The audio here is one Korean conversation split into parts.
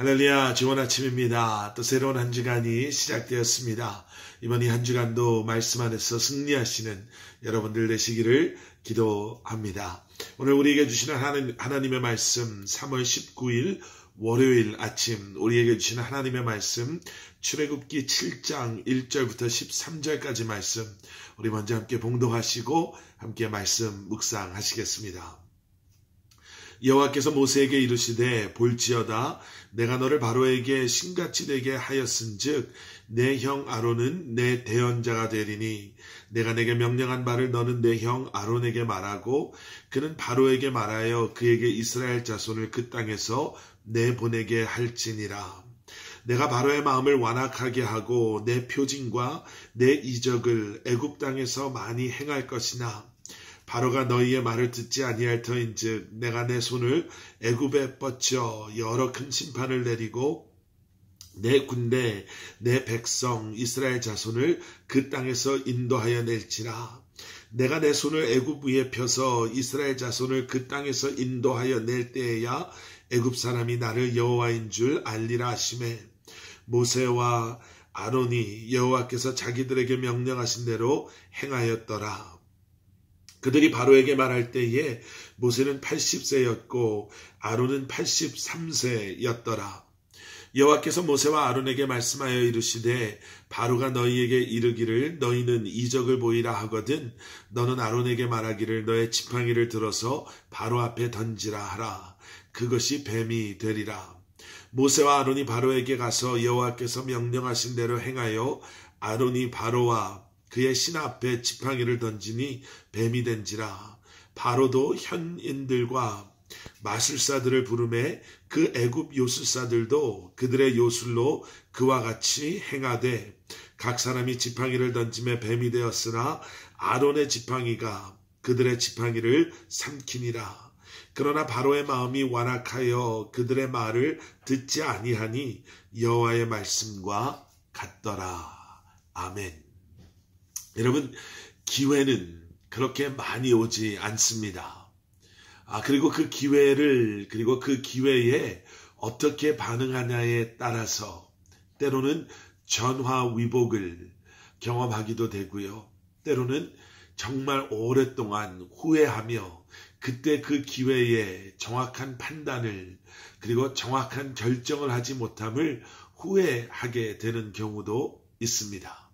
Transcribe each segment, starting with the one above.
할렐루야, 좋은 아침입니다. 또 새로운 한 주간이 시작되었습니다. 이번 이 한 주간도 말씀 안에서 승리하시는 여러분들 되시기를 기도합니다. 오늘 우리에게 주시는 하나님의 말씀 3월 19일 월요일 아침 우리에게 주시는 하나님의 말씀 출애굽기 7장 1절부터 13절까지 말씀 우리 먼저 함께 봉독하시고 함께 말씀 묵상하시겠습니다. 여호와께서 모세에게 이르시되 볼지어다 내가 너를 바로에게 신같이 되게 하였은즉 내 형 아론은 내 대언자가 되리니 내가 내게 명령한 바를 너는 내 형 아론에게 말하고 그는 바로에게 말하여 그에게 이스라엘 자손을 그 땅에서 내보내게 할지니라. 내가 바로의 마음을 완악하게 하고 내 표징과 내 이적을 애굽 땅에서 많이 행할 것이나 바로가 너희의 말을 듣지 아니할 터인즉 내가 내 손을 애굽에 뻗쳐 여러 큰 심판을 내리고 내 군대 내 백성 이스라엘 자손을 그 땅에서 인도하여 낼지라. 내가 내 손을 애굽 위에 펴서 이스라엘 자손을 그 땅에서 인도하여 낼 때에야 애굽 사람이 나를 여호와인 줄 알리라 하시매 모세와 아론이 여호와께서 자기들에게 명령하신 대로 행하였더라. 그들이 바로에게 말할 때에 모세는 80세였고 아론은 83세였더라. 여호와께서 모세와 아론에게 말씀하여 이르시되 바로가 너희에게 이르기를 너희는 이적을 보이라 하거든 너는 아론에게 말하기를 너의 지팡이를 들어서 바로 앞에 던지라 하라. 그것이 뱀이 되리라. 모세와 아론이 바로에게 가서 여호와께서 명령하신 대로 행하여 아론이 바로와 그의 신 앞에 지팡이를 던지니 뱀이 된지라. 바로도 현인들과 마술사들을 부르매 그 애굽 요술사들도 그들의 요술로 그와 같이 행하되 각 사람이 지팡이를 던짐에 뱀이 되었으나 아론의 지팡이가 그들의 지팡이를 삼키니라. 그러나 바로의 마음이 완악하여 그들의 말을 듣지 아니하니 여호와의 말씀과 같더라. 아멘. 여러분, 기회는 그렇게 많이 오지 않습니다. 그리고 그 기회에 어떻게 반응하냐에 따라서 때로는 전화위복을 경험하기도 되고요. 때로는 정말 오랫동안 후회하며 그때 그 기회에 정확한 판단을 그리고 정확한 결정을 하지 못함을 후회하게 되는 경우도 있습니다.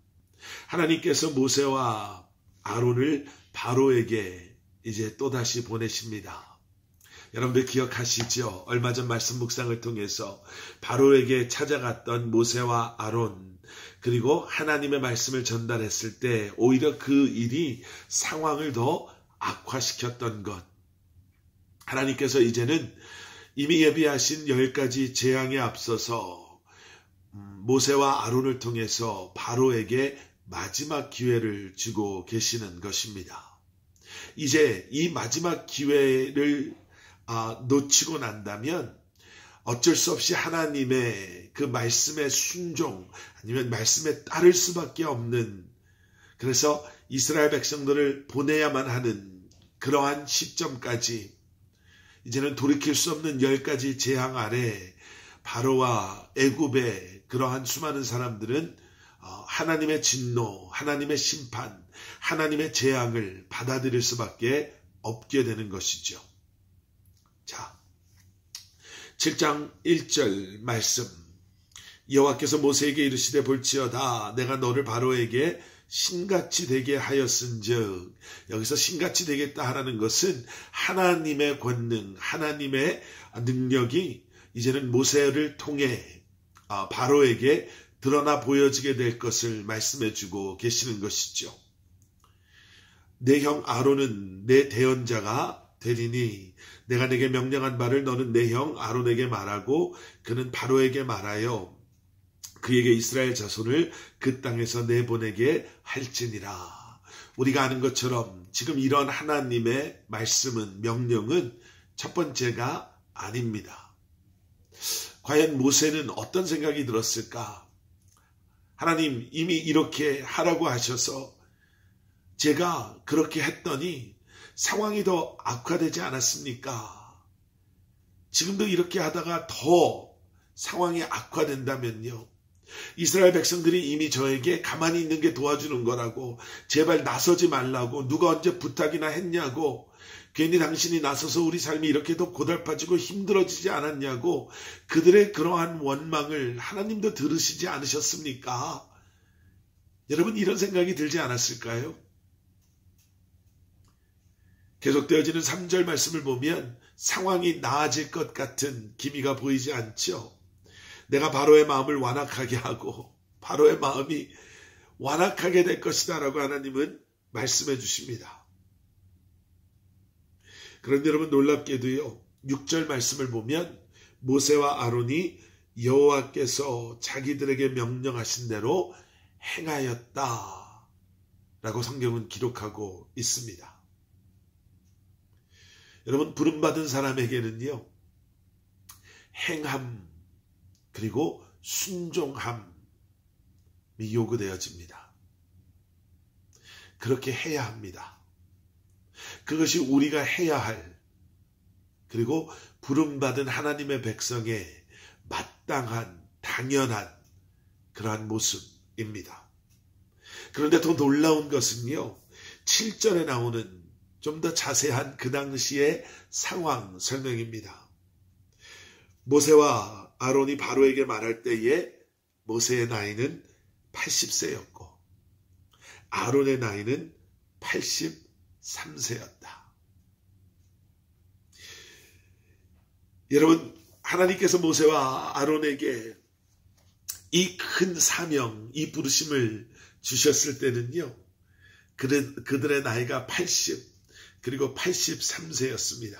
하나님께서 모세와 아론을 바로에게 이제 또다시 보내십니다. 여러분들 기억하시죠? 얼마 전 말씀 묵상을 통해서 바로에게 찾아갔던 모세와 아론 그리고 하나님의 말씀을 전달했을 때 오히려 그 일이 상황을 더 악화시켰던 것. 하나님께서 이제는 이미 예비하신 10가지 재앙에 앞서서 모세와 아론을 통해서 바로에게 마지막 기회를 주고 계시는 것입니다. 이제 이 마지막 기회를 놓치고 난다면 어쩔 수 없이 하나님의 그 말씀에 순종 아니면 말씀에 따를 수밖에 없는 그래서 이스라엘 백성들을 보내야만 하는 그러한 시점까지 이제는 돌이킬 수 없는 10가지 재앙 아래 바로와 애굽의 그러한 수많은 사람들은 하나님의 진노, 하나님의 심판, 하나님의 재앙을 받아들일 수밖에 없게 되는 것이죠. 자, 7장 1절 말씀. 여호와께서 모세에게 이르시되 볼지어다 내가 너를 바로에게 신같이 되게 하였은즉 여기서 신같이 되겠다 하라는 것은 하나님의 권능, 하나님의 능력이 이제는 모세를 통해 바로에게 드러나 보여지게 될 것을 말씀해 주고 계시는 것이죠. 내 형 아론은 내 대언자가 되리니 내가 내게 명령한 바를 너는 내 형 아론에게 말하고 그는 바로에게 말하여 그에게 이스라엘 자손을 그 땅에서 내보내게 할지니라. 우리가 아는 것처럼 지금 이런 하나님의 말씀은 명령은 첫 번째가 아닙니다. 과연 모세는 어떤 생각이 들었을까? 하나님 이미 이렇게 하라고 하셔서 제가 그렇게 했더니 상황이 더 악화되지 않았습니까? 지금도 이렇게 하다가 더 상황이 악화된다면요, 이스라엘 백성들이 이미 저에게 가만히 있는 게 도와주는 거라고, 제발 나서지 말라고, 누가 언제 부탁이나 했냐고, 괜히 당신이 나서서 우리 삶이 이렇게 더 고달파지고 힘들어지지 않았냐고, 그들의 그러한 원망을 하나님도 들으시지 않으셨습니까? 여러분, 이런 생각이 들지 않았을까요? 계속되어지는 3절 말씀을 보면 상황이 나아질 것 같은 기미가 보이지 않죠. 내가 바로의 마음을 완악하게 하고 바로의 마음이 완악하게 될 것이다 라고 하나님은 말씀해 주십니다. 그런데 여러분, 놀랍게도요, 6절 말씀을 보면 모세와 아론이 여호와께서 자기들에게 명령하신 대로 행하였다 라고 성경은 기록하고 있습니다. 여러분, 부름받은 사람에게는요, 행함 그리고 순종함이 요구되어집니다. 그렇게 해야 합니다. 그것이 우리가 해야 할, 그리고 부름받은 하나님의 백성의 마땅한, 당연한 그러한 모습입니다. 그런데 더 놀라운 것은요, 7절에 나오는 좀 더 자세한 그 당시의 상황 설명입니다. 모세와 아론이 바로에게 말할 때에 모세의 나이는 80세였고 아론의 나이는 83세였다. 여러분, 하나님께서 모세와 아론에게 이 큰 사명, 이 부르심을 주셨을 때는요, 그들의 나이가 80 그리고 83세였습니다.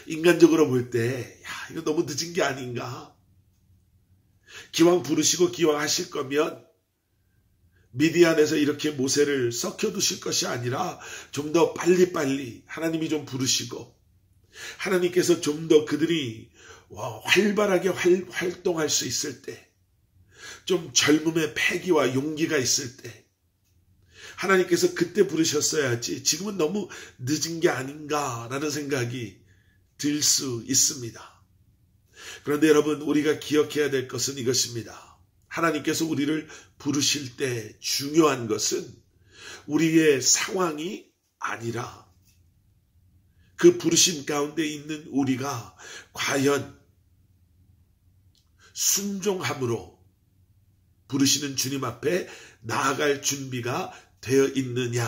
인간적으로 볼 때, 이거 너무 늦은 게 아닌가? 기왕 부르시고 기왕 하실 거면 미디안에서 이렇게 모세를 썩혀두실 것이 아니라 좀 더 빨리빨리 하나님이 좀 부르시고, 하나님께서 좀 더 그들이 활발하게 활동할 수 있을 때, 좀 젊음의 패기와 용기가 있을 때, 하나님께서 그때 부르셨어야지 지금은 너무 늦은 게 아닌가라는 생각이 들 수 있습니다. 그런데 여러분, 우리가 기억해야 될 것은 이것입니다. 하나님께서 우리를 부르실 때 중요한 것은 우리의 상황이 아니라 그 부르심 가운데 있는 우리가 과연 순종함으로 부르시는 주님 앞에 나아갈 준비가 되어 있느냐입니다.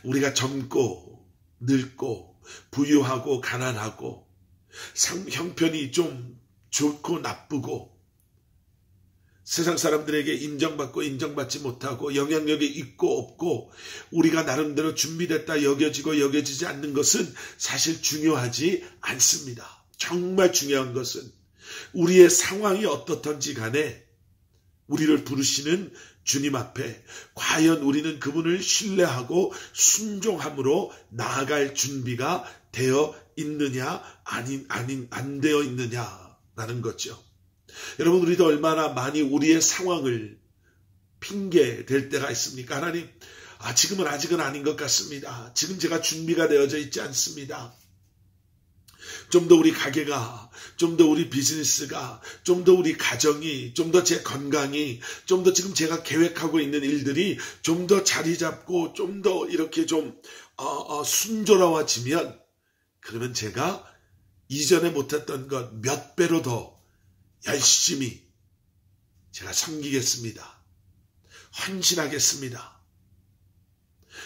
우리가 젊고 늙고 부유하고 가난하고 형편이 좀 좋고 나쁘고 세상 사람들에게 인정받고 인정받지 못하고 영향력이 있고 없고 우리가 나름대로 준비됐다 여겨지고 여겨지지 않는 것은 사실 중요하지 않습니다. 정말 중요한 것은 우리의 상황이 어떻든지 간에 우리를 부르시는 주님 앞에 과연 우리는 그분을 신뢰하고 순종함으로 나아갈 준비가 되어 있느냐 안 되어 있느냐라는 거죠. 여러분, 우리도 얼마나 많이 우리의 상황을 핑계 댈 때가 있습니까? 하나님, 지금은 아직은 아닌 것 같습니다. 지금 제가 준비가 되어져 있지 않습니다. 좀 더 우리 가게가, 좀 더 우리 비즈니스가, 좀 더 우리 가정이, 좀 더 제 건강이, 좀 더 지금 제가 계획하고 있는 일들이 좀 더 자리 잡고 좀 더 이렇게 좀 순조로워지면, 그러면 제가 이전에 못했던 것 몇 배로 더 열심히 제가 섬기겠습니다. 헌신하겠습니다.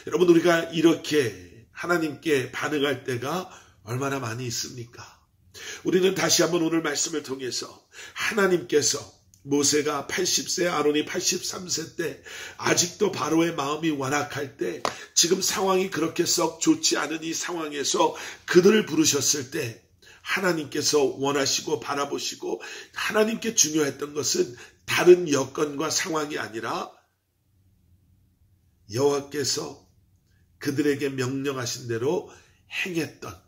여러분, 우리가 이렇게 하나님께 반응할 때가 얼마나 많이 있습니까? 우리는 다시 한번 오늘 말씀을 통해서 하나님께서 모세가 80세, 아론이 83세 때 아직도 바로의 마음이 완악할 때, 지금 상황이 그렇게 썩 좋지 않은 이 상황에서 그들을 부르셨을 때 하나님께서 원하시고 바라보시고 하나님께 중요했던 것은 다른 여건과 상황이 아니라 여호와께서 그들에게 명령하신 대로 행했던,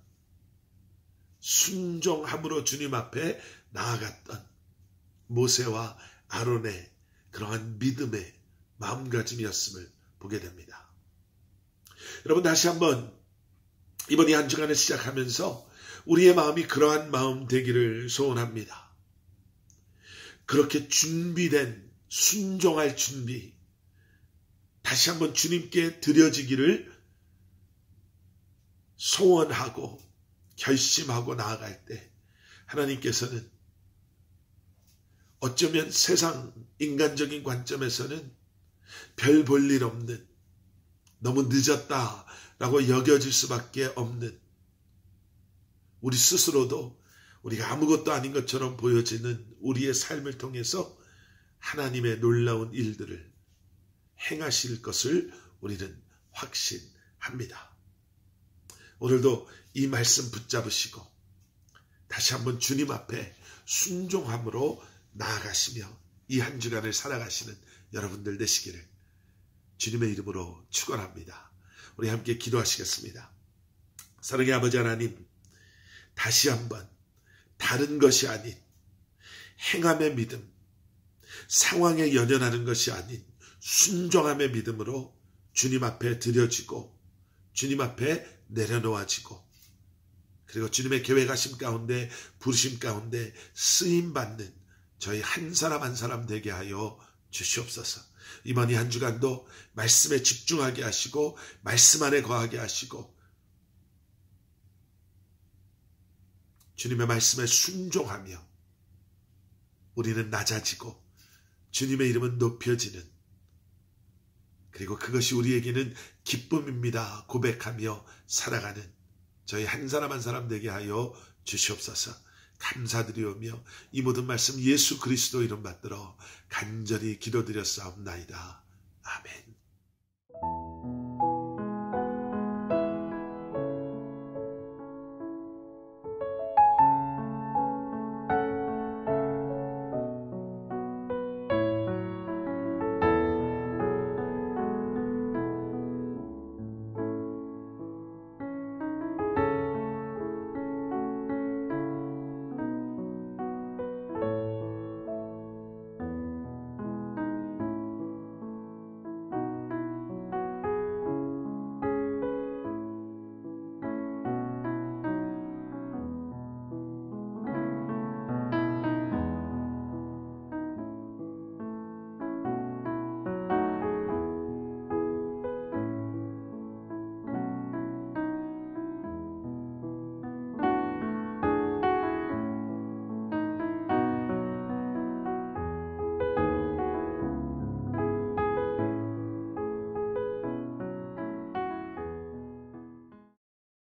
순종함으로 주님 앞에 나아갔던 모세와 아론의 그러한 믿음의 마음가짐이었음을 보게 됩니다. 여러분, 다시 한번 이번 이 한 주간을 시작하면서 우리의 마음이 그러한 마음 되기를 소원합니다. 그렇게 준비된 순종할 준비, 다시 한번 주님께 드려지기를 소원하고 결심하고 나아갈 때 하나님께서는 어쩌면 세상 인간적인 관점에서는 별 볼 일 없는, 너무 늦었다라고 여겨질 수밖에 없는, 우리 스스로도 우리가 아무것도 아닌 것처럼 보여지는 우리의 삶을 통해서 하나님의 놀라운 일들을 행하실 것을 우리는 확신합니다. 오늘도 이 말씀 붙잡으시고 다시 한번 주님 앞에 순종함으로 나아가시며 이 한 주간을 살아가시는 여러분들 되시기를 주님의 이름으로 축원합니다. 우리 함께 기도하시겠습니다. 사랑의 아버지 하나님, 다시 한번 다른 것이 아닌 행함의 믿음, 상황에 연연하는 것이 아닌 순종함의 믿음으로 주님 앞에 드려지고 주님 앞에 내려놓아지고 그리고 주님의 계획하심 가운데 부르심 가운데 쓰임받는 저희 한 사람 한 사람 되게 하여 주시옵소서. 이번 이 한 주간도 말씀에 집중하게 하시고 말씀 안에 거하게 하시고 주님의 말씀에 순종하며 우리는 낮아지고 주님의 이름은 높여지는, 그리고 그것이 우리에게는 기쁨입니다 고백하며 살아가는 저희 한 사람 한 사람 되게 하여 주시옵소서. 감사드리오며 이 모든 말씀 예수 그리스도 이름 받들어 간절히 기도드렸사옵나이다. 아멘.